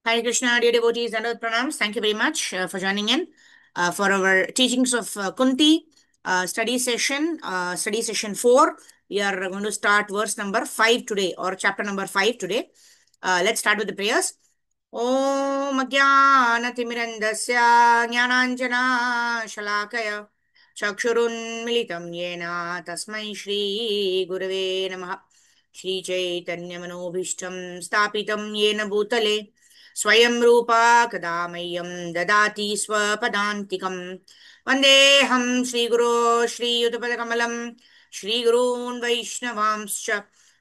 Hare Krishna, dear devotees, and pranams. Thank you very much for joining in for our teachings of Kunti study session 4. We are going to start verse number 5 today, or chapter number 5 today. Let's start with the prayers. Om Ajnanaतिमिरन्दस्य ज्ञानाञ्जना शलाकय चक्षुरुन्मिलितं येन तस्मै श्रीगुरवे नमः श्रीचैतन्यमनोभीष्टं स्थापितं येन भूतले स्वयं रूपा कदा मह्यं ददाति स्वपदान्तिकं वन्देऽहं श्रीगुरो श्रीयुतपदकमलं श्रीगुरून् वैष्णवांश्च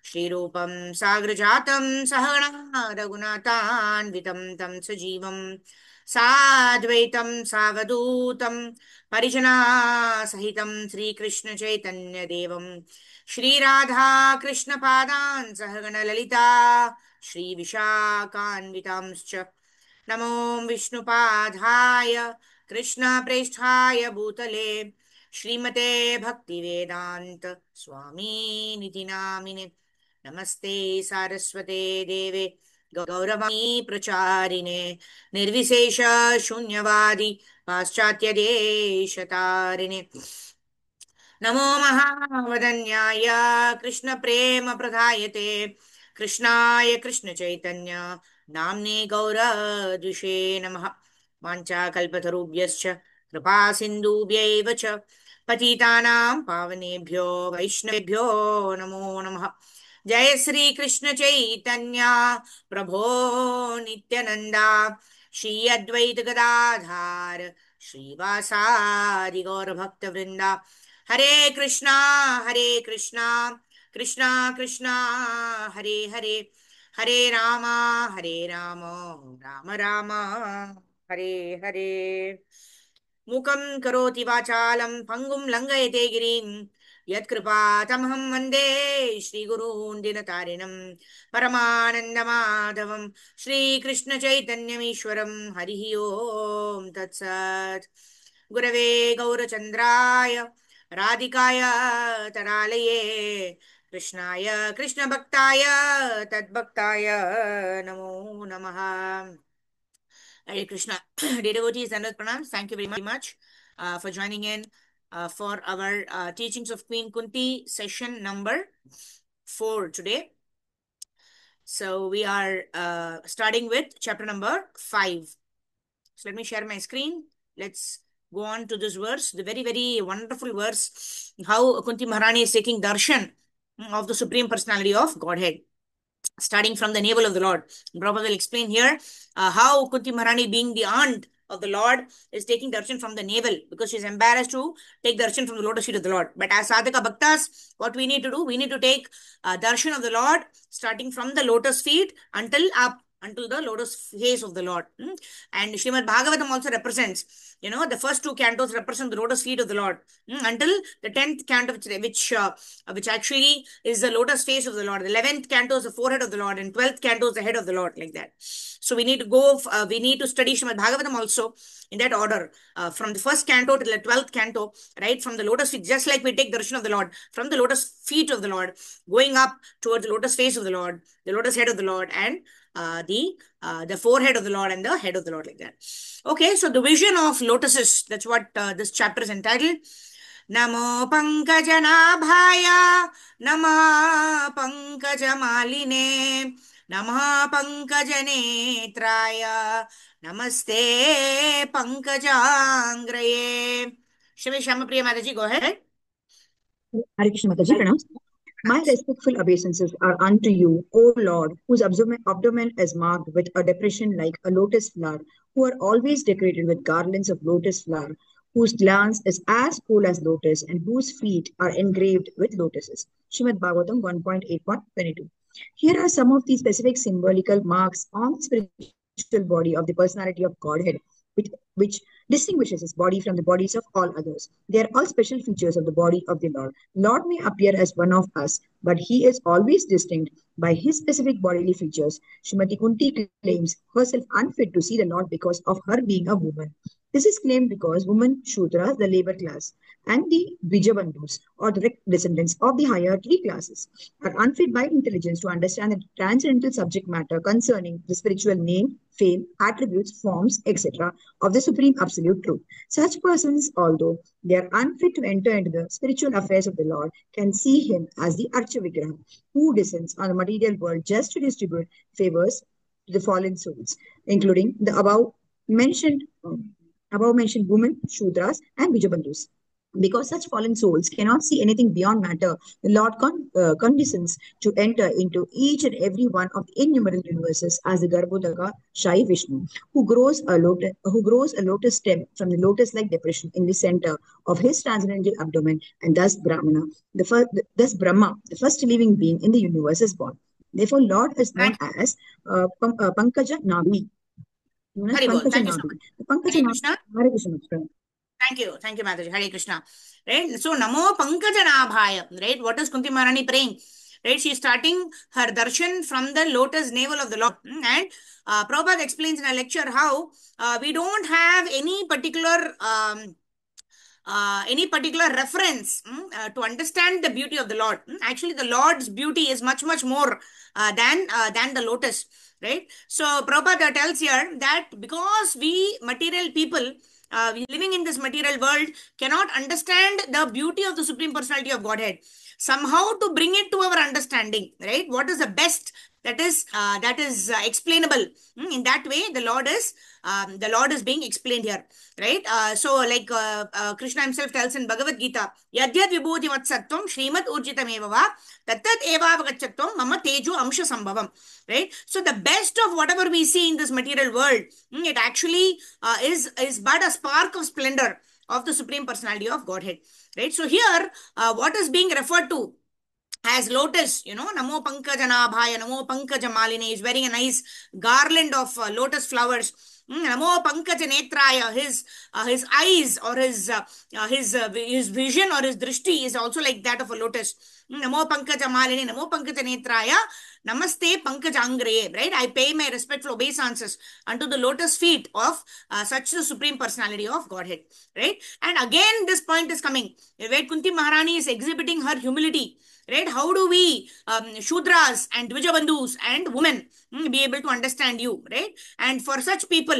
श्रीरूपं साग्रजातं सहगणा रघुनाथान्वितं तं सजीवं साद्वैतं सावधूतं परिजनासहितं श्रीकृष्णचैतन्यदेवं श्रीराधा कृष्णपादान् सहगणललिता श्रीविशाखान्वितांश्च नमो विष्णुपादाय कृष्णप्रेष्ठाय भूतले श्रीमते भक्तिवेदान्त स्वामीनिति नामिने नमस्ते सारस्वते देवे गौरवाणी प्रचारिणे निर्विशेष शून्यवादी पाश्चात्यदेशतारिणे नमो महावदन्याय कृष्णप्रेमप्रदायते कृष्णाय कृष्णचैतन्य नाम्ने गौरद्विषे नमः वाञ्छाकल्पतरुभ्यश्च कृपासिन्धुभ्यैव च पतितानां पावनेभ्यो वैष्णवेभ्यो नमो नमः जय श्री कृष्ण चैतन्य प्रभो नित्यानन्दा श्री अद्वैत गदाधार श्रीवासादि गौरभक्तवृन्दा हरे कृष्णा कृष्णा कृष्णा हरे हरे हरे राम राम राम हरे हरे मूकं करोति वाचालं पङ्गुं लङ्घयते गिरिं यत्कृपातमहं वन्दे श्रीगुरून् दिनतारिणं परमानन्दमाधवं श्रीकृष्णचैतन्यमीश्वरं हरिः ओं तत्सत् गुरवे गौरचन्द्राय राधिकाय तरालये कृष्णाय कृष्णभक्ताय तद्भक्ताय नमो नमः Hare Krishna. Dear devotees and pranams, thank you very much for joining in for our teachings of Queen Kunti session number 4 today. So we are starting with chapter number 5. So let me share my screen. Let's go on to this verse, the very, very wonderful verse, how Kunti Maharani is taking darshan of the Supreme Personality of Godhead, starting from the navel of the Lord. Prabhupada will explain here how Kunti Maharani, being the aunt of the Lord, is taking darshan from the navel because she's embarrassed to take darshan from the lotus feet of the Lord. But as sadhaka bhaktas, what we need to do, we need to take darshan of the Lord starting from the lotus feet until up until the lotus face of the Lord. And Srimad Bhagavatam also represents, the first two cantos represent the lotus feet of the Lord until the 10th canto, which actually is the lotus face of the Lord. The 11th canto is the forehead of the Lord, and 12th canto is the head of the Lord, like that. So we need to we need to study Srimad Bhagavatam also in that order, from the first canto to the 12th canto, right? From the lotus feet, just like we take darshan of the Lord, from the lotus feet of the Lord, going up towards the lotus face of the Lord, the lotus head of the Lord, and the forehead of the Lord and the head of the Lord, like that. Okay, so the vision of lotuses, that's what this chapter is entitled. Namo Pankajanaabhaya, Namah Pankajamaline, Namah Pankajanetraya, Namaste Pankajangraye. Shri Shamapriya Mataji, go ahead. Hare Krishna Mataji, pranams. My respectful obeisances are unto you, O Lord, whose abdomen is marked with a depression like a lotus flower, who are always decorated with garlands of lotus flower, whose glance is as cool as lotus, and whose feet are engraved with lotuses. Srimad Bhagavatam 1.8.22. Here are some of the specific symbolical marks on the spiritual body of the personality of Godhead, which distinguishes his body from the bodies of all others. They are all special features of the body of the Lord. Lord may appear as one of us, but he is always distinct by his specific bodily features. Srimati Kunti claims herself unfit to see the Lord because of her being a woman. This is claimed because women, Shudras, the labor class, and the Vijabandhus, or direct descendants of the higher three classes, are unfit by intelligence to understand the transcendental subject matter concerning the spiritual name, fame, attributes, forms, etc. of the Supreme Absolute Truth. Such persons, although they are unfit to enter into the spiritual affairs of the Lord, can see him as the Archavigraha, who descends on the material world just to distribute favors to the fallen souls, including the above mentioned women, Shudras, and Vijabandhus. Because such fallen souls cannot see anything beyond matter, the Lord condescends to enter into each and every one of the innumerable universes as the Garbhodaka Shai Vishnu, who grows a lotus stem from the lotus-like depression in the center of his transcendental abdomen, and thus Brahma, the first living being in the universe, is born. Therefore, Lord is known Thank as Pankaja Navi, known as Hari Bol. Pankaja Thank you so Navi. much. The Pankaja Hare Navi. Krishna. Hare Krishna. Thank you, Mataji. Hare Krishna. Right. So Namo Pankajanabhaya. Right. What is Kunti Maharani praying? Right. She's starting her darshan from the lotus navel of the Lord. And Prabhupada explains in a lecture how we don't have any particular reference to understand the beauty of the Lord. Actually, the Lord's beauty is much, much more than the lotus, right? So Prabhupada tells here that because we material people, we living in this material world, cannot understand the beauty of the Supreme Personality of Godhead. Somehow to bring it to our understanding, right? What is the best that is explainable? In that way, the Lord is being explained here, right? So like Krishna himself tells in Bhagavad Gita, Yadyad Vibhuti Vatsattvam Srimad Urjitam Evava Tattat Evavagachatvam Mama Tejo Amsha Sambhavam, right? So the best of whatever we see in this material world, it actually is but a spark of splendor of the Supreme Personality of Godhead, right? So here, what is being referred to as lotus, Namo Pankajanabhaya, Namo Pankajamalini is wearing a nice garland of lotus flowers. Namo Pankajanetraya, his eyes or his vision or his drishti is also like that of a lotus. Namo Pankajamalini, Namo Pankajanetraya, Namaste Pankajangre, right? I pay my respectful obeisances unto the lotus feet of such the Supreme Personality of Godhead, right? And again, this point is coming where Kunti Maharani is exhibiting her humility, right? How do we Shudras and Dvijabandhus and women be able to understand you, right? And for such people,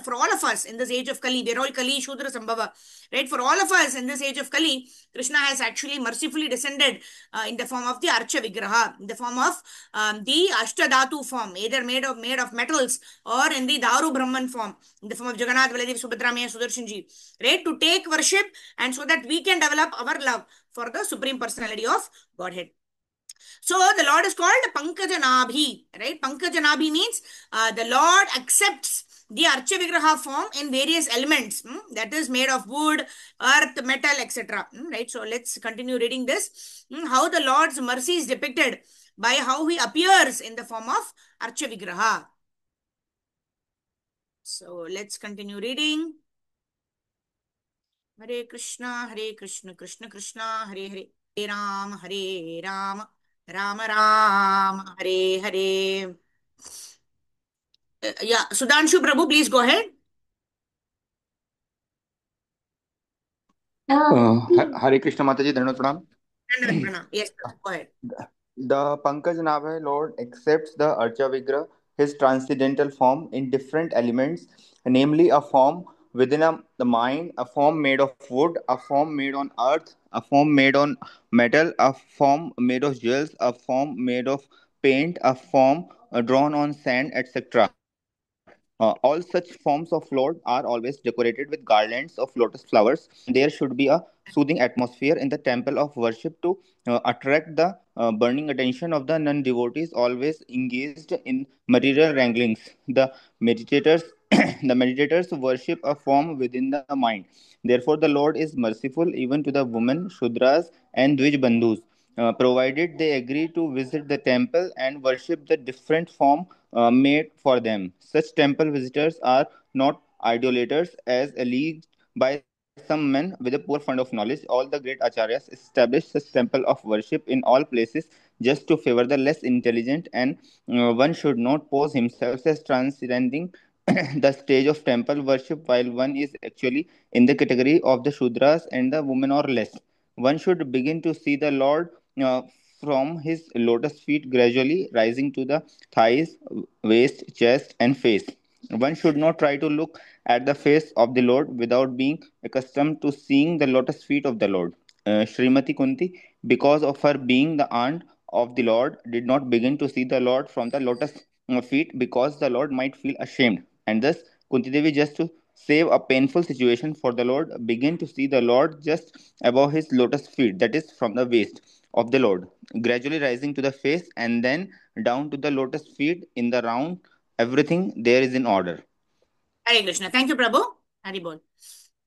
for all of us in this age of Kali, we're all Kali Shudra Sambhava, right? For all of us in this age of Kali, Krishna has actually mercifully descended in the form of the Archa Vigraha, in the form of the Ashtadhatu form, either made of metals, or in the Daru Brahman form, in the form of Jagannath, Baladev, Subhadra, Maya, Sudarshanji, right? To take worship and so that we can develop our love for the Supreme Personality of Godhead. So the Lord is called Pankajanabhi, right? Pankajanabhi means the Lord accepts the Archa Vigraha form in various elements, that is made of wood, earth, metal, etc. Right? So let's continue reading this. How the Lord's mercy is depicted by how he appears in the form of Archa Vigraha. So let's continue reading. Hare Krishna, Krishna Krishna, Hare Hare, Hare Ram, Ram Ram, Hare Hare. Yeah, Sudhanshu Prabhu, please go ahead. Hare Krishna Mataji, Dhanavad Pranam. Pranam. Yes, go ahead. The Pankaj Nabhay Lord accepts the Archa Vigra, his transcendental form, in different elements, namely a form within the mind, a form made of wood, a form made on earth, a form made on metal, a form made of jewels, a form made of paint, a form drawn on sand, etc. All such forms of Lord are always decorated with garlands of lotus flowers, and there should be a soothing atmosphere in the temple of worship to attract the burning attention of the non devotees always engaged in material wranglings. The meditators worship a form within the mind. Therefore, the Lord is merciful even to the women, Shudras, and Dvij Bandhus, provided they agree to visit the temple and worship the different form made for them. Such temple visitors are not idolaters as alleged by some men with a poor fund of knowledge. All the great acharyas established such temple of worship in all places just to favor the less intelligent, and one should not pose himself as transcending the stage of temple worship while one is actually in the category of the Shudras and the women or less. One should begin to see the Lord from his lotus feet gradually rising to the thighs, waist, chest, and face. One should not try to look at the face of the Lord without being accustomed to seeing the lotus feet of the Lord. Srimati Kunti, because of her being the aunt of the Lord, did not begin to see the Lord from the lotus feet because the Lord might feel ashamed. And thus, Kunti Devi, just to save a painful situation for the Lord, began to see the Lord just above his lotus feet, that is, from the waist of the Lord, gradually rising to the face and then down to the lotus feet in the round. Everything there is in order. Hare Krishna. Thank you, Prabhu. Hari Bol. Hare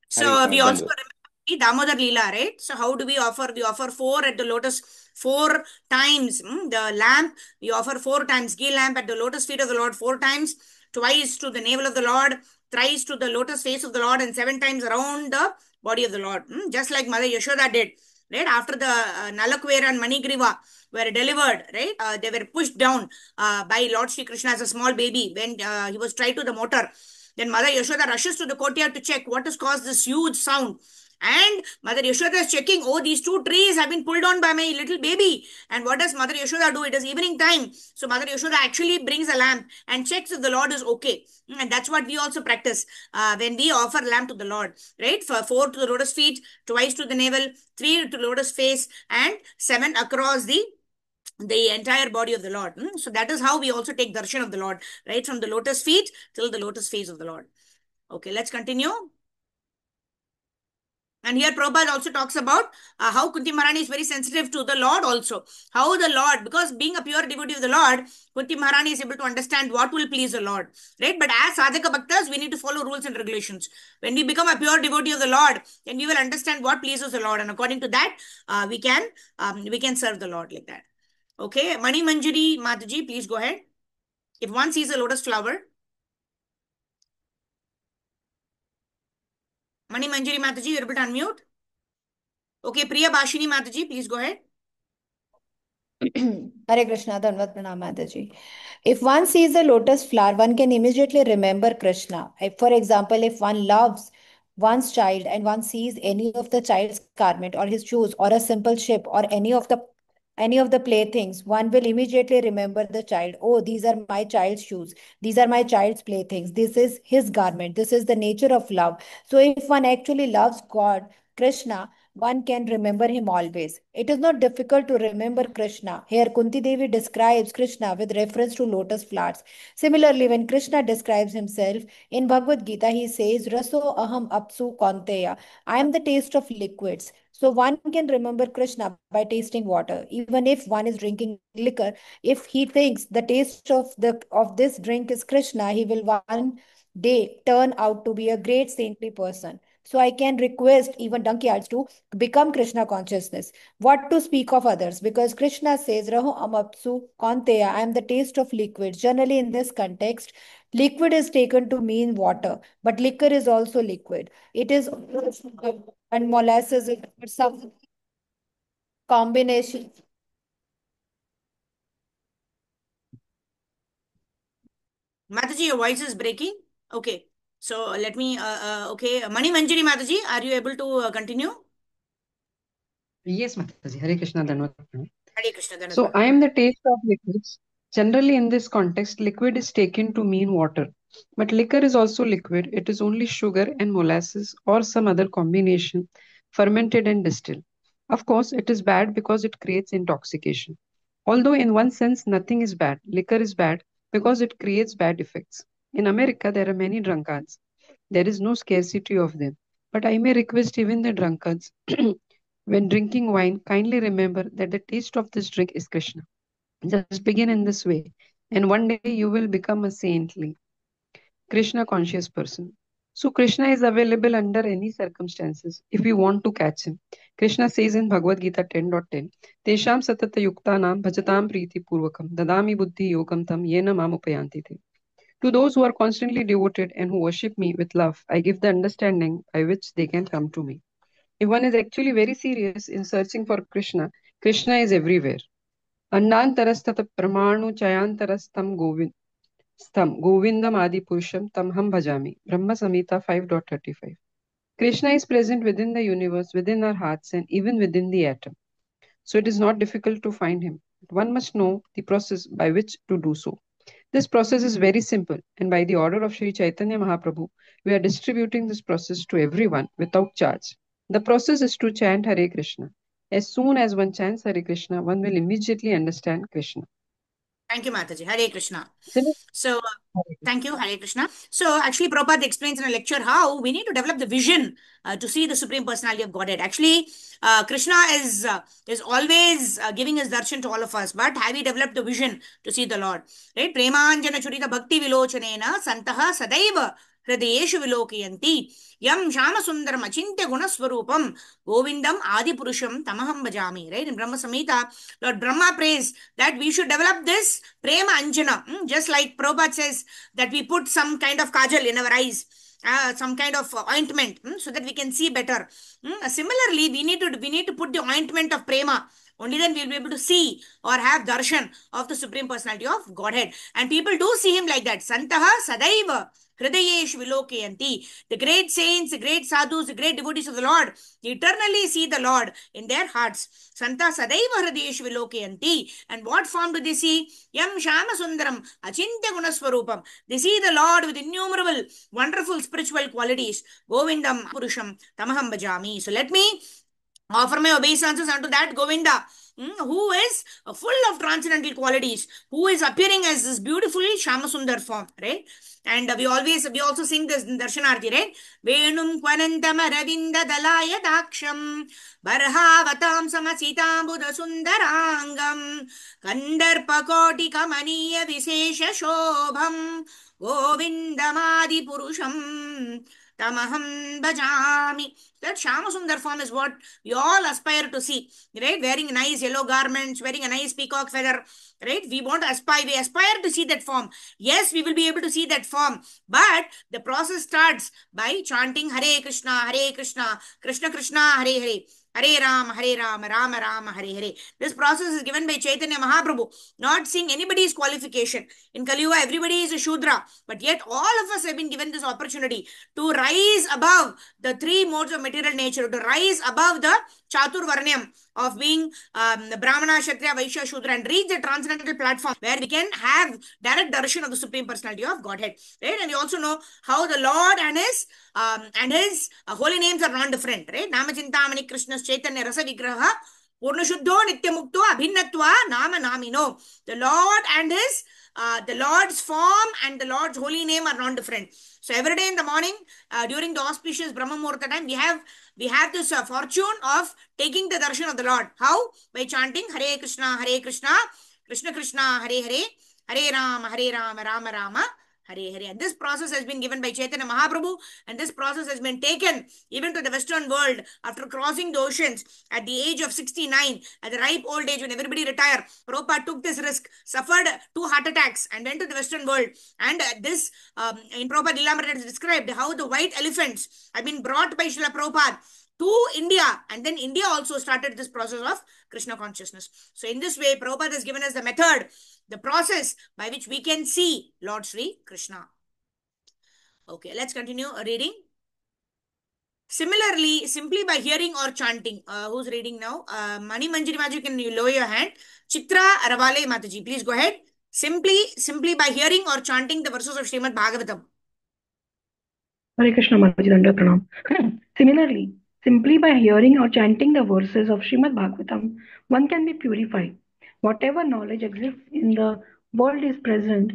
So we also Dandavat. remember the Damodar Leela, right? So how do we offer? We offer four at the lotus, four times. The lamp, we offer four times. Ghee lamp at the lotus feet of the Lord four times, twice to the navel of the Lord, thrice to the lotus face of the Lord, and seven times around the body of the Lord. Just like Mother Yashoda did. Right after the Nalakwera and Manigriva were delivered, right? They were pushed down by Lord Shri Krishna as a small baby when he was tied to the motor. Then Mother Yashoda rushes to the courtyard to check what has caused this huge sound. And Mother Yashoda is checking, oh, these two trees have been pulled on by my little baby. And what does Mother Yashoda do? It is evening time. So Mother Yashoda actually brings a lamp and checks if the Lord is okay. And that's what we also practice when we offer lamp to the Lord, right? For four to the lotus feet, twice to the navel, three to lotus face, and seven across the entire body of the Lord. So that is how we also take darshan of the Lord, right? From the lotus feet till the lotus face of the Lord. Okay, let's continue. And here Prabhupada also talks about how Kunti Maharani is very sensitive to the Lord also. How the Lord, because being a pure devotee of the Lord, Kunti Maharani is able to understand what will please the Lord. Right? But as Sadhaka Bhaktas, we need to follow rules and regulations. When we become a pure devotee of the Lord, then we will understand what pleases the Lord. And according to that, we can serve the Lord like that. Okay, Mani Manjari Mataji, please go ahead. If one sees a lotus flower, Mani Manjari Mataji, you're able to unmute. Okay, Priya Bashini Mataji, please go ahead. Hare Krishna, Dhanvat Pranam Mataji. If one sees a lotus flower, one can immediately remember Krishna. For example, if one loves one's child and one sees any of the child's garment or his shoes or a simple ship or any of the playthings, one will immediately remember the child. Oh, these are my child's shoes. These are my child's playthings. This is his garment. This is the nature of love. So if one actually loves God, Krishna, one can remember him always. It is not difficult to remember Krishna. Here, Kunti Devi describes Krishna with reference to lotus flowers. Similarly, when Krishna describes himself in Bhagavad Gita, he says, Raso aham apsu konteya. I am the taste of liquids. So one can remember Krishna by tasting water. Even if one is drinking liquor, if he thinks the taste of this drink is Krishna, he will one day turn out to be a great saintly person. So I can request even dunkyards to become Krishna consciousness. What to speak of others? Because Krishna says, Raho amapsu konteya, I am the taste of liquids. Generally, in this context, liquid is taken to mean water, but liquor is also liquid. It is and molasses is some combination. Mataji, your voice is breaking. Okay. So let me, okay. Mani Manjari Mataji, are you able to continue? Yes, Mataji. Hare Krishna, Dhanvat Pranam. Hare Krishna, So Dhanavad. I am the taste of liquids. Generally, in this context, liquid is taken to mean water. But liquor is also liquid. It is only sugar and molasses or some other combination, fermented and distilled. Of course, it is bad because it creates intoxication. Although, in one sense, nothing is bad. Liquor is bad because it creates bad effects. In America, there are many drunkards. There is no scarcity of them. But I may request even the drunkards, when drinking wine, kindly remember that the taste of this drink is Krishna. Just begin in this way, and one day you will become a saintly, Krishna conscious person. So, Krishna is available under any circumstances if you want to catch him. Krishna says in Bhagavad Gita 10.10, Tesham satata yuktanam bhajatam priti purvakam dadami buddhi yogam tam yena mam upayanti te. To those who are constantly devoted and who worship me with love, I give the understanding by which they can come to me. If one is actually very serious in searching for Krishna, Krishna is everywhere. Annantarastata pramanu chayantarastam govindam adi purusham tamham bhajami. Brahma Samhita 5.35. Krishna is present within the universe, within our hearts, and even within the atom. So it is not difficult to find him. One must know the process by which to do so. This process is very simple, and by the order of Sri Chaitanya Mahaprabhu, we are distributing this process to everyone without charge. The process is to chant Hare Krishna. As soon as one chants Hare Krishna, one will immediately understand Krishna. Thank you, Mataji. Hare Krishna. Similar- So, thank you, Hare Krishna. So, actually, Prabhupada explains in a lecture how we need to develop the vision to see the Supreme Personality of Godhead. Actually, Krishna is always giving his darshan to all of us, but have we developed the vision to see the Lord? Right? Premanjana churita bhakti vilochanena santaha sadaiva hridayeshu vilokayanti yam shama sundaram achintya gunaswarupam govindam adipurusham tamaham bhajami. Right? In Brahma Samhita, Lord Brahma prays that we should develop this prema anjana. Just like Prabhupada says that we put some kind of kajal in our eyes, some kind of ointment, so that we can see better. Similarly, we need to put the ointment of prema. Only then we'll be able to see or have darshan of the Supreme Personality of Godhead. And people do see him like that. Santaha sadaiva hridayesh vilokayanti. The great saints, the great sadhus, the great devotees of the Lord eternally see the Lord in their hearts. Santa sadaiva hridayesh vilokayanti. And what form do they see? Yam shama sundaram achintya gunaswarupam. They see the Lord with innumerable wonderful spiritual qualities. Govindam purusham tamaham bhajami. So let me offer my obeisances unto that Govinda, who is full of transcendental qualities, who is appearing as this beautiful Shamasundar form, right? And we also sing this in Darshanarti, right? Venum Kwanantam Ravinda Dalaya Daksham Barhavatam Samasitambuda Sundarangam Kandarpakoti Kamaniya Visesha Shobham Govindamadi Purusham Tamaham Bhajami. That Shama Sundar form is what we all aspire to see, right? Wearing nice yellow garments, wearing a nice peacock feather, right? We aspire to see that form. Yes, we will be able to see that form, but the process starts by chanting Hare Krishna, Krishna Krishna, Hare Hare. Hare Rama, Rama Rama, Hare Hare. This process is given by Chaitanya Mahaprabhu, not seeing anybody's qualification. In Kali Yuga, everybody is a Shudra, but yet all of us have been given this opportunity to rise above the three modes of material nature, to rise above the Chatur Varnyam of being the Brahmana, Kshatriya, Vaishya, Shudra, and reach the transcendental platform where we can have direct darshan of the Supreme Personality of Godhead. Right? And we also know how the Lord and his holy names are non-different. Right? Namachintamani Krishna Chaitanya Rasa Vigraha Purnashuddho Nityamukto Abhinnatva Nama Namino. The Lord and the Lord's form and the Lord's holy name are non-different. So every day in the morning, during the auspicious Brahma Muhurta time, we have this fortune of taking the darshan of the Lord. How? By chanting Hare Krishna, Krishna Krishna, Hare Hare, Hare Rama, Rama Rama, Hare Hare. And this process has been given by Chaitanya Mahaprabhu, and this process has been taken even to the Western world after crossing the oceans at the age of 69, at the ripe old age when everybody retired. Prabhupada took this risk, suffered 2 heart attacks, and went to the Western world. And this, in Prabhupada Lilamrita, is described how the white elephants have been brought by Srila Prabhupada to India, and then India also started this process of Krishna consciousness. So in this way, Prabhupada has given us the method, the process by which we can see Lord Sri Krishna. Okay, let's continue reading. Similarly, simply by hearing or chanting, who's reading now? Mani Manjari Mataji, can you lower your hand? Chitra Aravale Mataji, please go ahead. Simply by hearing or chanting the verses of Srimad Bhagavatam. Hare Krishna Mataji, Danda Pranam. Similarly, simply by hearing or chanting the verses of Srimad Bhagavatam, one can be purified. Whatever knowledge exists in the world is present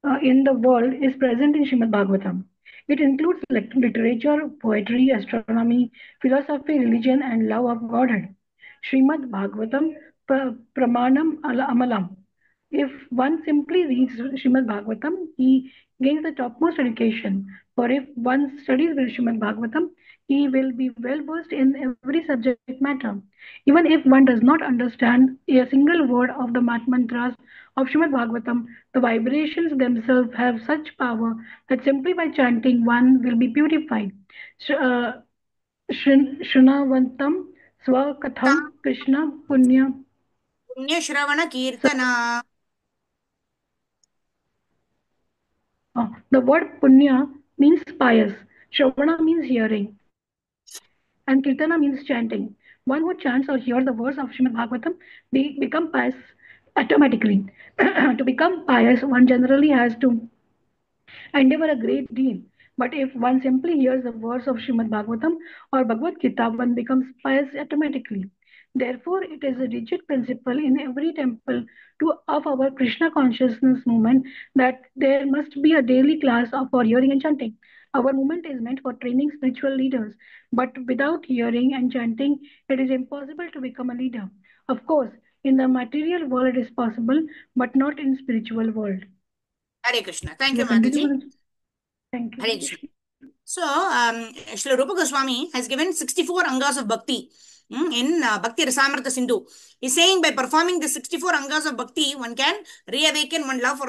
in Srimad Bhagavatam. It includes literature, poetry, astronomy, philosophy, religion, and love of Godhead. Srimad Bhagavatam Pramanam Amalam. If one simply reads Srimad Bhagavatam, he gains the topmost education. For if one studies Srimad Bhagavatam, he will be well versed in every subject matter. Even if one does not understand a single word of the mantras of Srimad Bhagavatam, the vibrations themselves have such power that simply by chanting one will be purified. Shrunavantam Swakatham Krishna Punya. Punya Shravana Kirtana. The word Punya means pious, Shravana means hearing, and Kirtana means chanting. One who chants or hears the words of Srimad Bhagavatam become pious automatically. To become pious, one generally has to endeavor a great deal. But if one simply hears the words of Srimad Bhagavatam or Bhagavad Gita, one becomes pious automatically. Therefore, it is a rigid principle in every temple of our Krishna consciousness movement that there must be a daily class for hearing and chanting. Our movement is meant for training spiritual leaders, but without hearing and chanting, it is impossible to become a leader. Of course, in the material world it is possible, but not in spiritual world. Hare Krishna. Thank Shall you, I continue, Mataji. Mataji? Thank you. Hare Krishna. So, Srila Rupa Goswami has given 64 angas of bhakti in Bhakti Rasamrita Sindhu. He's saying by performing the 64 angas of bhakti, one can reawaken one's love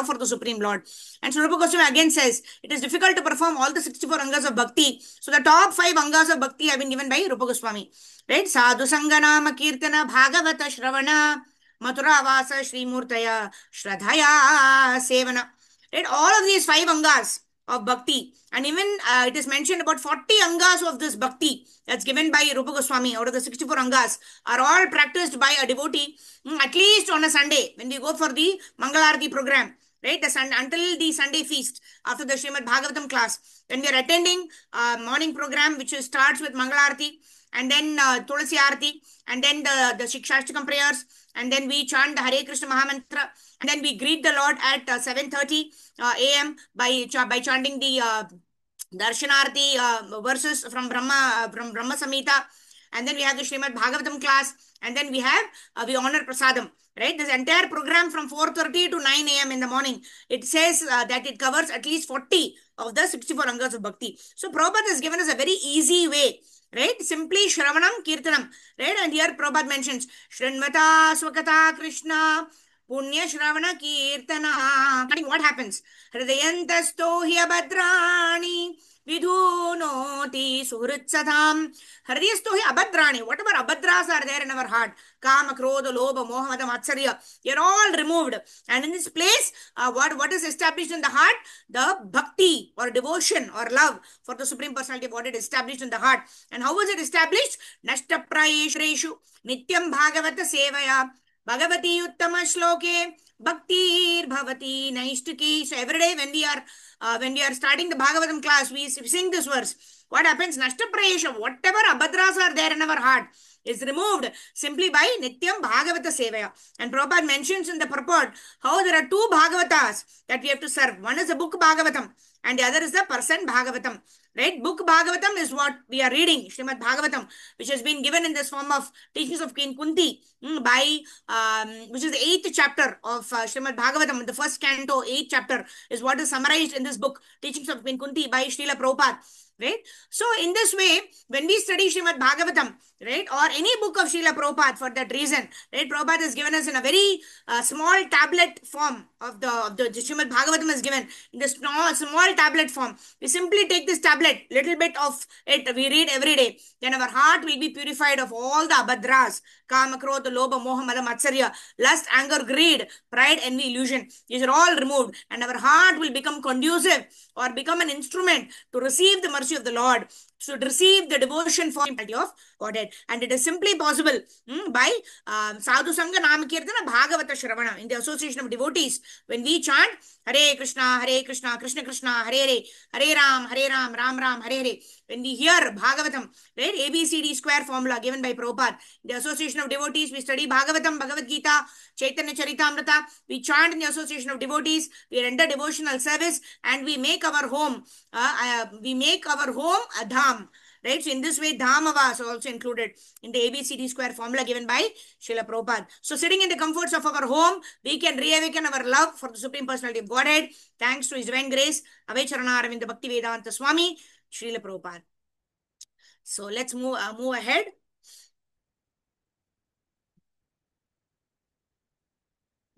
for the Supreme Lord. And Srila Rupa Goswami again says it is difficult to perform all the 64 angas of bhakti. So the top 5 angas of bhakti have been given by Rupa Goswami. Right? Sadhu Sanganama Kirtana Bhagavata Shravana Mathura Vasa Shri Murtaya Shradhaya Sevana. Right? All of these 5 angas of bhakti, and even it is mentioned about 40 angas of this bhakti that's given by Rupa Goswami out of the 64 angas are all practiced by a devotee at least on a Sunday when we go for the Mangalarti program, right? Until the Sunday feast after the Srimad Bhagavatam class, when we are attending morning program which starts with Mangalarti and then Tulasi Arti and then the Shikshashtakam prayers, and then we chant the Hare Krishna Mahamantra, and then we greet the Lord at 7:30 a.m. by chanting the Darshanarti verses from Brahma Samhita, and then we have the Srimad Bhagavatam class, and then we honor Prasadam. Right, this entire program from 4:30 to 9 a.m. in the morning, it says that it covers at least 40 of the 64 angas of bhakti. So Prabhupada has given us a very easy way. Right, simply Shravanam Kirtanam. Right, and here Prabhupada mentions Shrinvata Swakata Krishna Punya Shravana Kirtana. What happens? Hridayantasto hi abhadrani vidhunoti suhritsatham. Hridayasto hi abhadrani. Whatever abhadras are there in our heart, Kama, Krodha, Lobha, Moha, Mada, Matsarya, they are all removed. And in this place, what is established in the heart? The bhakti or devotion or love for the Supreme Personality of Godhead is established in the heart. And how was it established? Nashta prayeshreshu nityam bhagavata sevaya Bhagavati Uttama Shloke Bhaktir Bhavati Naishtiki. So every day when we are starting the Bhagavatam class, we sing this verse. What happens? Nashta Prayesha, whatever abhadras are there in our heart is removed simply by Nityam Bhagavata Sevaya. And Prabhupada mentions in the purport how there are 2 Bhagavatas that we have to serve. One is the book Bhagavatam and the other is the person Bhagavatam. Right? Book Bhagavatam is what we are reading, Srimad Bhagavatam, which has been given in this form of teachings of Queen Kunti by, which is the 8th chapter of Srimad Bhagavatam. The first canto, 8th chapter is what is summarized in this book, Teachings of Queen Kunti by Srila Prabhupada. Right? So in this way, when we study Srimad Bhagavatam, right, or any book of Srila Prabhupada for that reason, right, Prabhupada has given us in a very small tablet form of the Srimad Bhagavatam is given in the small tablet form. We simply take this tablet, little bit of it, we read every day. Then our heart will be purified of all the abhadras, Kama, Krodha, Lobha, Moha, Mada, Matsarya, lust, anger, greed, pride, envy, illusion. These are all removed and our heart will become conducive or become an instrument to receive the mercy of the Lord, to receive the devotion for the of Godhead. And it is simply possible by Sadhu Sangha Namakirtana Bhagavata Shravana, in the association of devotees. When we chant Hare Krishna, Krishna Krishna, Hare Ram, Ram Ram, Hare Hare. When we hear Bhagavatam, right, ABCD square formula given by Prabhupada, the association of devotees, we study Bhagavatam, Bhagavad Gita, Chaitanya Charitamrita, we chant in the association of devotees, we render devotional service, and we make our home, a dham. Right? So in this way, Dhamava is also included in the ABCD square formula given by Srila Prabhupada. So sitting in the comforts of our home, we can reawaken our love for the Supreme Personality of Godhead, thanks to His divine grace, Abhay Charana Aravinda Bhakti Vedanta Swami, Srila Prabhupada. So let's move ahead.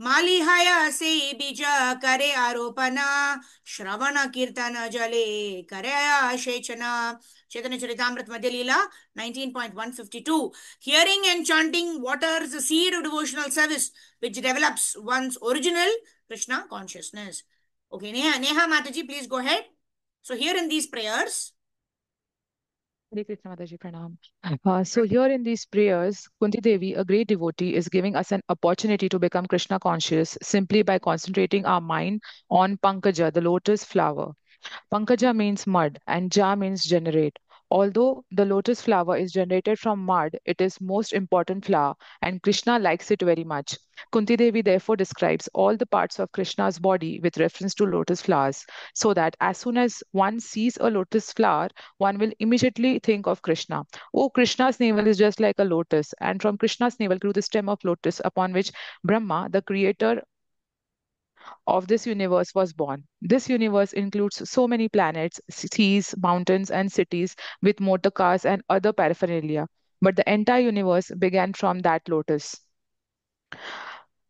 मालिहाय से बीज करे आरोपना श्रवण कीर्तन जले करे आशेचना Chaitanya Charitamrita Madhya Leela 19.152. Hearing and chanting waters the seed of devotional service which develops one's original Krishna consciousness. Okay, Neha Mataji, please go ahead. So here in these prayers, Hare Krishna Mataji Pranam. So here in these prayers, Kunti Devi, a great devotee, is giving us an opportunity to become Krishna conscious simply by concentrating our mind on Pankaja, the lotus flower. Pankaja means mud and Ja means generate. Although the lotus flower is generated from mud, it is most important flower and Krishna likes it very much. Kunti Devi therefore describes all the parts of Krishna's body with reference to lotus flowers, so that as soon as one sees a lotus flower, one will immediately think of Krishna. Oh, Krishna's navel is just like a lotus, and from Krishna's navel grew the stem of lotus upon which Brahma, the creator of this universe, was born. This universe includes so many planets, seas, mountains, and cities with motor cars and other paraphernalia. But the entire universe began from that lotus.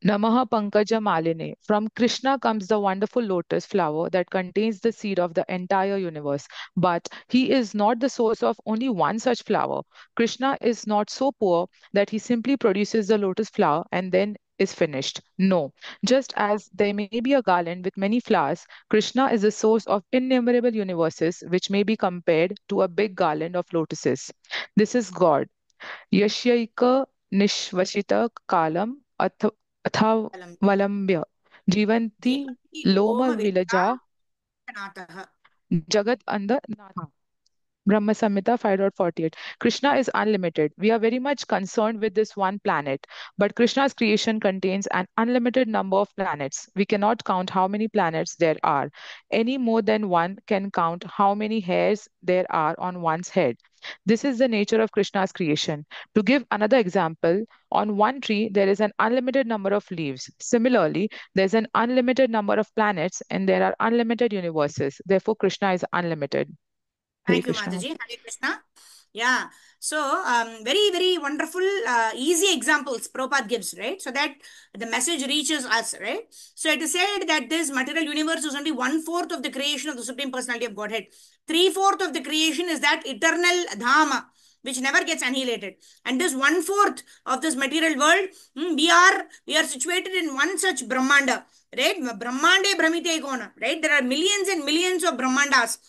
Namaha Pankaja Maline. From Krishna comes the wonderful lotus flower that contains the seed of the entire universe. But he is not the source of only one such flower. Krishna is not so poor that he simply produces the lotus flower and then is finished. No. Just as there may be a garland with many flowers, Krishna is the source of innumerable universes which may be compared to a big garland of lotuses. This is God. Yashyaika Nishvashita Kalam अथावलम्ब्य जीवन्ति जीवन्ति लोमविलजा लोमविलजानाथः. जगत अंध नाथा. Brahma Samhita 5.48. Krishna is unlimited. We are very much concerned with this one planet, but Krishna's creation contains an unlimited number of planets. We cannot count how many planets there are. Any more than one can count how many hairs there are on one's head. This is the nature of Krishna's creation. To give another example, on one tree there is an unlimited number of leaves. Similarly, there is an unlimited number of planets and there are unlimited universes. Therefore, Krishna is unlimited. Hare Thank you, Krishna. Mataji. Hare Krishna. Yeah. So, very, very wonderful, easy examples Prabhupada gives, right? So that the message reaches us, right? So it is said that this material universe is only 1/4 of the creation of the Supreme Personality of Godhead. 3/4 of the creation is that eternal Dhamma, which never gets annihilated. And this 1/4 of this material world, we are situated in one such Brahmanda, right? Brahmande Brahmite Kona, right? There are millions and millions of Brahmandas,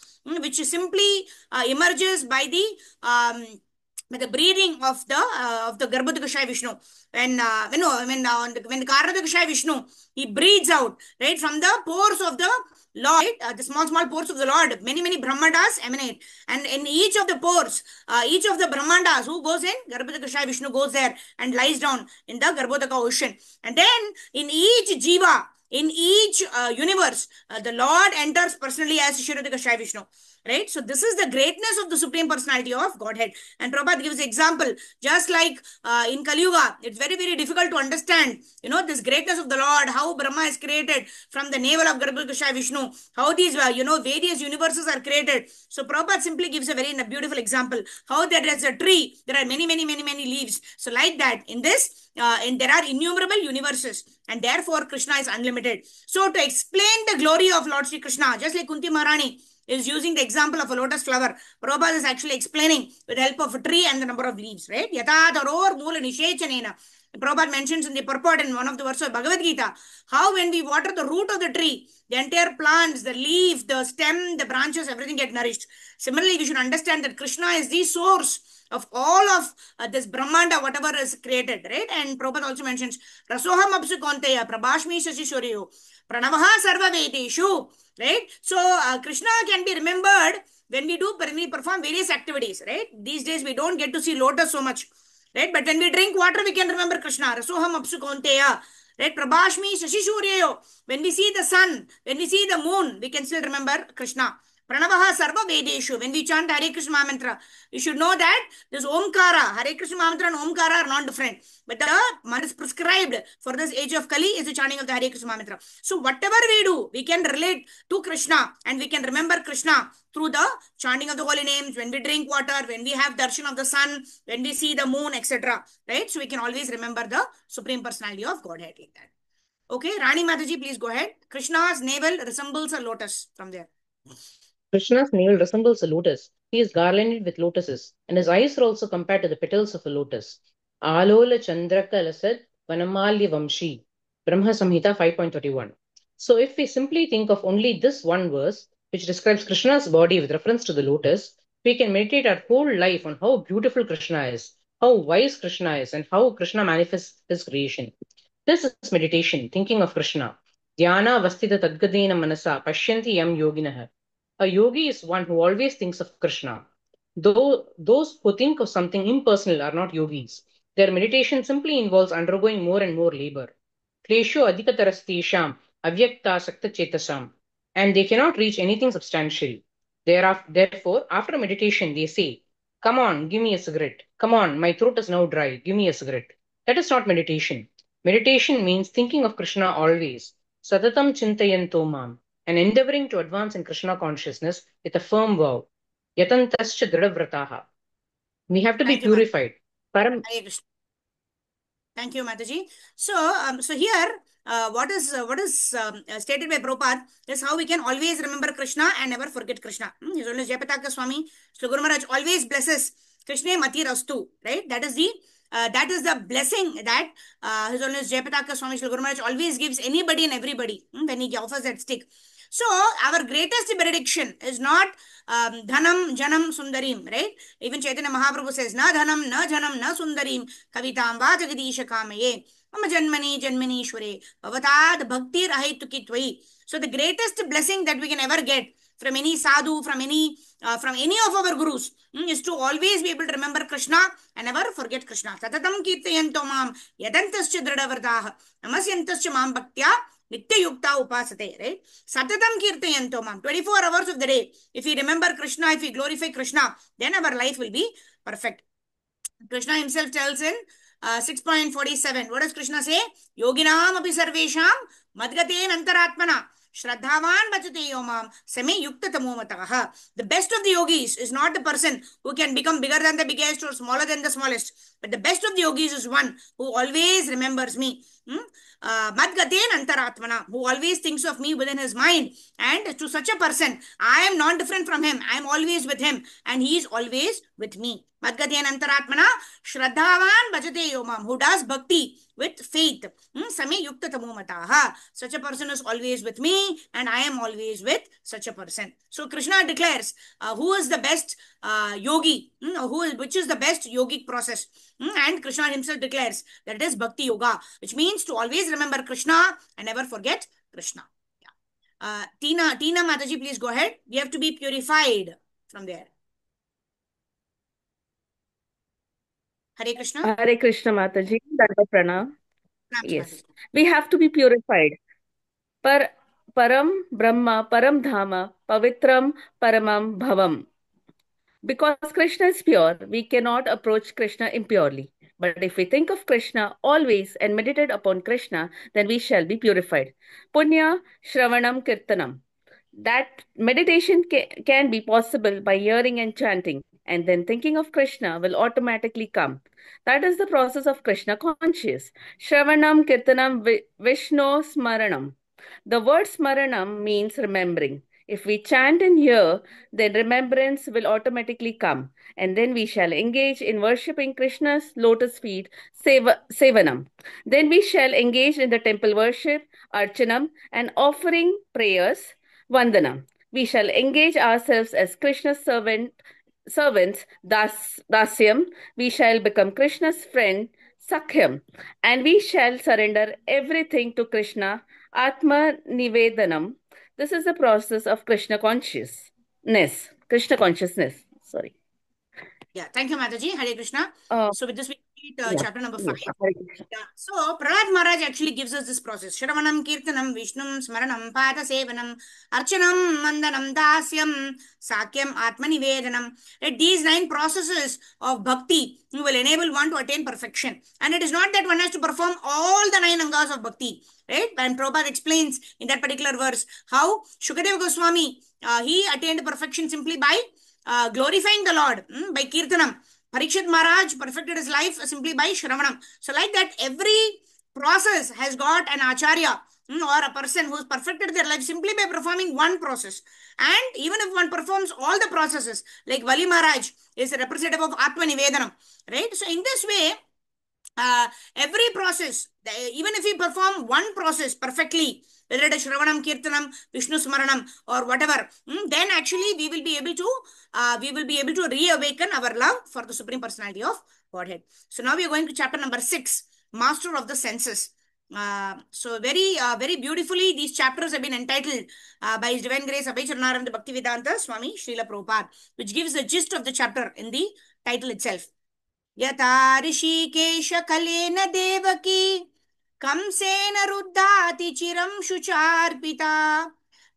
which simply emerges by the breathing of the Garbhodakashaya Vishnu. When the Karadakashaya Vishnu, he breathes out, right, from the pores of the Lord, the small pores of the Lord, many Brahmandas emanate, and in each of the pores, each of the Brahmandas who goes in, Garbhodakashaya Vishnu goes there and lies down in the Garbhodaka ocean, and then in each jiva, in each universe, the Lord enters personally as Kshirodakashaya Vishnu. Right? So this is the greatness of the Supreme Personality of Godhead. And Prabhupada gives example, just like in Kali Yuga, it's very, very difficult to understand, this greatness of the Lord, how Brahma is created from the navel of Garbhodakashaya Vishnu, how these, various universes are created. So Prabhupada simply gives a very beautiful example, how there is a tree, there are many leaves. So like that, in this, and there are innumerable universes, and therefore Krishna is unlimited. So to explain the glory of Lord Sri Krishna, just like Kunti Maharani is using the example of a lotus flower, Prabhupada is actually explaining with the help of a tree and the number of leaves, right? Yata taror moola nishechanena. Prabhupada mentions in the purport in one of the verses of Bhagavad Gita, how when we water the root of the tree, the entire plants, the leaf, the stem, the branches, everything get nourished. Similarly, we should understand that Krishna is the source of all of this Brahmanda, whatever is created, right? And Prabhupada also mentions, Rasoham apsu konteya, prabhashmi shashishoryo, pranavaha sarva vedeshu, right? So Krishna can be remembered when we perform various activities, right? These days we don't get to see lotus so much, right? But when we drink water, we can remember Krishna. Rasoham apsu konteya, right? Prabhashmi shashishuryo. When we see the sun, when we see the moon, we can still remember Krishna. Pranavaha sarva vedeshu. When we chant Hare Krishna mantra, you should know that this Omkara, Hare Krishna mantra and Omkara are not different. But the mantra is prescribed for this age of Kali is the chanting of the Hare Krishna mantra. So whatever we do, we can relate to Krishna and we can remember Krishna through the chanting of the holy names, when we drink water, when we have darshan of the sun, when we see the moon, etc. Right? So we can always remember the Supreme Personality of Godhead like that. Okay, Rani Mataji, please go ahead. Krishna's navel resembles a lotus from there. Krishna's navel resembles a lotus. He is garlanded with lotuses, and his eyes are also compared to the petals of a lotus. Alola Chandraka Lasad Vanamalya Vamshi. Brahma Samhita 5.31. So if we simply think of only this one verse, which describes Krishna's body with reference to the lotus, we can meditate our whole life on how beautiful Krishna is, how wise Krishna is, and how Krishna manifests his creation. This is meditation, thinking of Krishna. Dhyana vastita tadgadena manasa pashyanti yam yoginah. A yogi is one who always thinks of Krishna. Though those who think of something impersonal are not yogis. Their meditation simply involves undergoing more and more labor. Klesho adhikatarastisham avyakta sakta chetasam. And they cannot reach anything substantial. Therefore, after meditation, they say, "Come on, give me a cigarette. Come on, my throat is now dry. Give me a cigarette." That is not meditation. Meditation means thinking of Krishna always. Satatam chintayanto mam. And endeavoring to advance in Krishna consciousness with a firm vow. Yatantascha dridavrataha. We have to be Thank you, Mataji. purified. Param. Hare Krishna. Thank you, Mataji. So here, what is stated by Prabhupada is how we can always remember Krishna and never forget Krishna. His Holiness Jayapataka Swami, Sri Guru Maharaj always blesses Krishna Mati Rastu, right? That is the blessing that His Holiness Jayapataka Swami, Sri Guru Maharaj always gives anybody and everybody when he offers that stick. So our greatest benediction is not dhanam, janam, sundarim, right? Even Chaitanya Mahaprabhu says, na dhanam, na janam, na sundarim, kavitam va jagadisha kamaye, mama janmani, janmanishware, bhavatad bhaktir ahetuki tvai. So the greatest blessing that we can ever get from any sadhu, from any of our gurus, is to always be able to remember Krishna and never forget Krishna. Tatatam kirtayanto mam yadantascha dradavartaha namasyantascha mam bhaktya Nitya Yukta Upasate, right? Satatam Kirtayanto mam. 24 hours of the day. If we remember Krishna, if we glorify Krishna, then our life will be perfect. Krishna himself tells in 6.47. What does Krishna say? Yoginam api sarvesham madgaten antaratmana. Shraddhavan bachate yomam same yukta tamomataha. The best of the yogis is not the person who can become bigger than the biggest or smaller than the smallest. But the best of the yogis is one who always remembers me. Madgaten antaratmana, who always thinks of me within his mind. And to such a person, I am not different from him. I am always with him. And he is always with me. Madgaten antaratmana, Shraddhavan bhajate yomam, who does bhakti with faith. Same yukta tamomataha. Such a person is always with me, and I am always with such a person. So Krishna declares who is the best yogi, which is the best yogic process. And Krishna himself declares that it is bhakti yoga, which means to always remember Krishna and never forget Krishna. Yeah. Tina Mataji, please go ahead. We have to be purified from there. Hare Krishna. Hare Krishna Mataji, Danda Pranam. Yes, Mataji. we have to be purified. Param Brahma, Param Dhama, Pavitram, Paramam Bhavam. Because Krishna is pure, we cannot approach Krishna impurely. But if we think of Krishna always and meditate upon Krishna, then we shall be purified. Punya Shravanam Kirtanam. That meditation can be possible by hearing and chanting, and then thinking of Krishna will automatically come. That is the process of Krishna conscious. Shravanam Kirtanam Vishnu Smaranam. The word Smaranam means remembering. If we chant and hear, then remembrance will automatically come, and then we shall engage in worshipping Krishna's lotus feet, Sevanam. Then we shall engage in the temple worship, Archanam, and offering prayers, Vandanam. We shall engage ourselves as Krishna's servants, Dasyam. We shall become Krishna's friend, Sakhyam. And we shall surrender everything to Krishna, Atma Nivedanam. This is the process of Krishna consciousness. Sorry. Yeah, thank you, Mataji. Hare Krishna. So with this, we complete chapter number 5. Yeah. So Prahlad Maharaj actually gives us this process. Shravanam, Kirtanam, Vishnum, Smaranam, Pada Sevanam, Archanam, Mandanam, Dasyam, Sakyam, Atmanivedanam. Right? These 9 processes of bhakti will enable one to attain perfection. And it is not that one has to perform all the 9 angas of bhakti. Right? And Prabhupada explains in that particular verse how Shukadeva Goswami, he attained perfection simply by glorifying the Lord, by Kirtanam. Parikshit Maharaj perfected his life simply by Shravanam. So like that, every process has got an Acharya or a person who has perfected their life simply by performing one process. And even if one performs all the processes, like Vali Maharaj is a representative of Atma Nivedanam, right? So in this way, every process Even if we perform one process perfectly, whether it is Shravanam, Kirtanam, Vishnu Smaranam, or whatever, then actually we will be able to reawaken our love for the Supreme Personality of Godhead. So now we are going to chapter number 6, Master of the Senses. So very beautifully these chapters have been entitled by His Divine Grace Abhay Charanaranda Bhaktivedanta Swami Srila Prabhupada, which gives the gist of the chapter in the title itself. Yata Rishikesha Kalena Devaki कंसेन रुद्धाति चिरं शुचार्पिता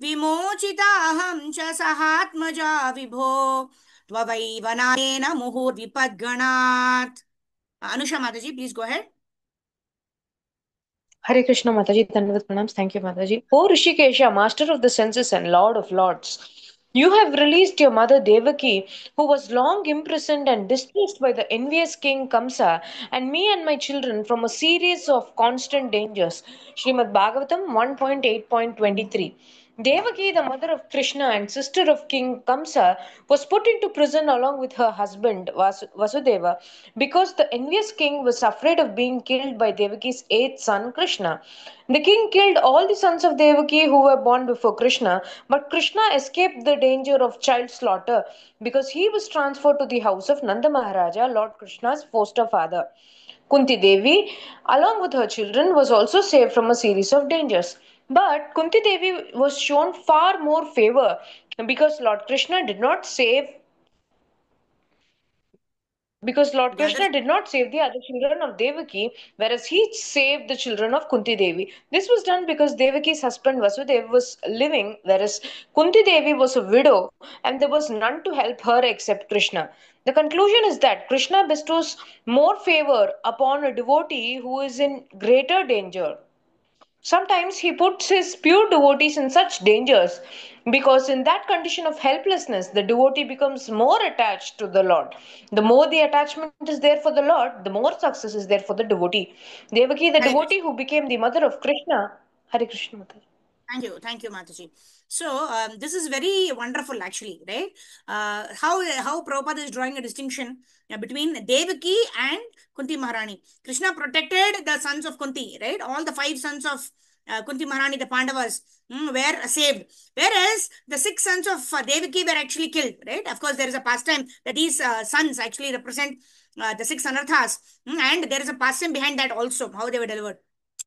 विमोचिताहं च सहात्मजा विभो त्ववैव नामेन मुहुर्विपद्गणात्. Anusha Mataji, please go ahead. Hare Krishna Mataji, Dandavat Pranams. Thank you, Mataji. O Rishikesha, master of the senses and lord of lords, you have released your mother Devaki, who was long imprisoned and distressed by the envious king Kamsa, and me and my children from a series of constant dangers. Srimad Bhagavatam 1.8.23. Devaki, the mother of Krishna and sister of King Kamsa, was put into prison along with her husband Vasudeva because the envious king was afraid of being killed by Devaki's eighth son Krishna. The king killed all the sons of Devaki who were born before Krishna, but Krishna escaped the danger of child slaughter because he was transferred to the house of Nanda Maharaja, Lord Krishna's foster father. Kunti Devi, along with her children, was also saved from a series of dangers. But Kunti Devi was shown far more favor because Lord Krishna did not save the other children of Devaki, whereas he saved the children of Kunti Devi. This was done because Devaki's husband Vasudeva was living, whereas Kunti Devi was a widow, and there was none to help her except Krishna. The conclusion is that Krishna bestows more favor upon a devotee who is in greater danger. Sometimes he puts his pure devotees in such dangers because, in that condition of helplessness, the devotee becomes more attached to the Lord. The more the attachment is there for the Lord, the more success is there for the devotee. Devaki, the devotee who became the mother of Krishna. Hare Krishna Mataji. Thank you, Mataji. So this is very wonderful, actually, right? How Prabhupada is drawing a distinction between Devaki and Kunti Maharani. Krishna protected the sons of Kunti, right? All the 5 sons of Kunti Maharani, the Pandavas, were saved, whereas the 6 sons of Devaki were actually killed, right? Of course, there is a pastime that these sons actually represent the 6 anarthas, and there is a pastime behind that also, how they were delivered.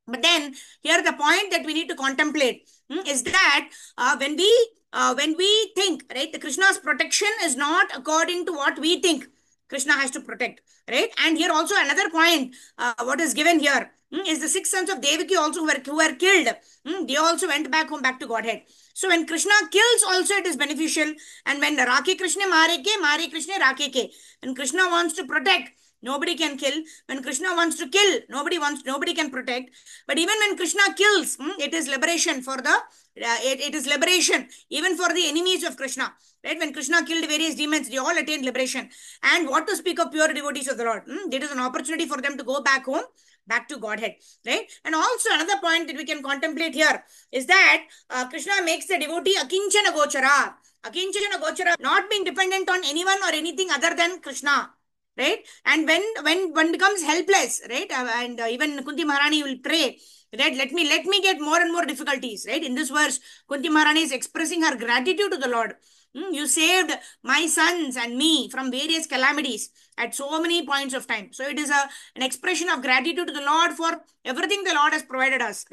But then here the point that we need to contemplate is that when we think, right, the Krishna's protection is not according to what we think Krishna has to protect, right? And here also another point, what is given here is the 6 sons of Devaki also who were killed. They also went back home, back to Godhead. So when Krishna kills also it is beneficial, and when Rakhe Krishna Mare Krishna Rakhe Ke, when Krishna wants to protect, nobody can kill. When Krishna wants to kill, nobody can protect. But even when Krishna kills, it is liberation for the it is liberation even for the enemies of Krishna. Right? When Krishna killed various demons, they all attained liberation. And what to speak of pure devotees of the Lord? It is an opportunity for them to go back home, back to Godhead. Right? And also another point that we can contemplate here is that Krishna makes the devotee akinchana gochara. Akinchana gochara, not being dependent on anyone or anything other than Krishna. Right? And when one becomes helpless, right? And even Kunti Maharani will pray, right? Let me get more and more difficulties, right? In this verse, Kunti Maharani is expressing her gratitude to the Lord. You saved my sons and me from various calamities at so many points of time. So it is an expression of gratitude to the Lord for everything the Lord has provided us.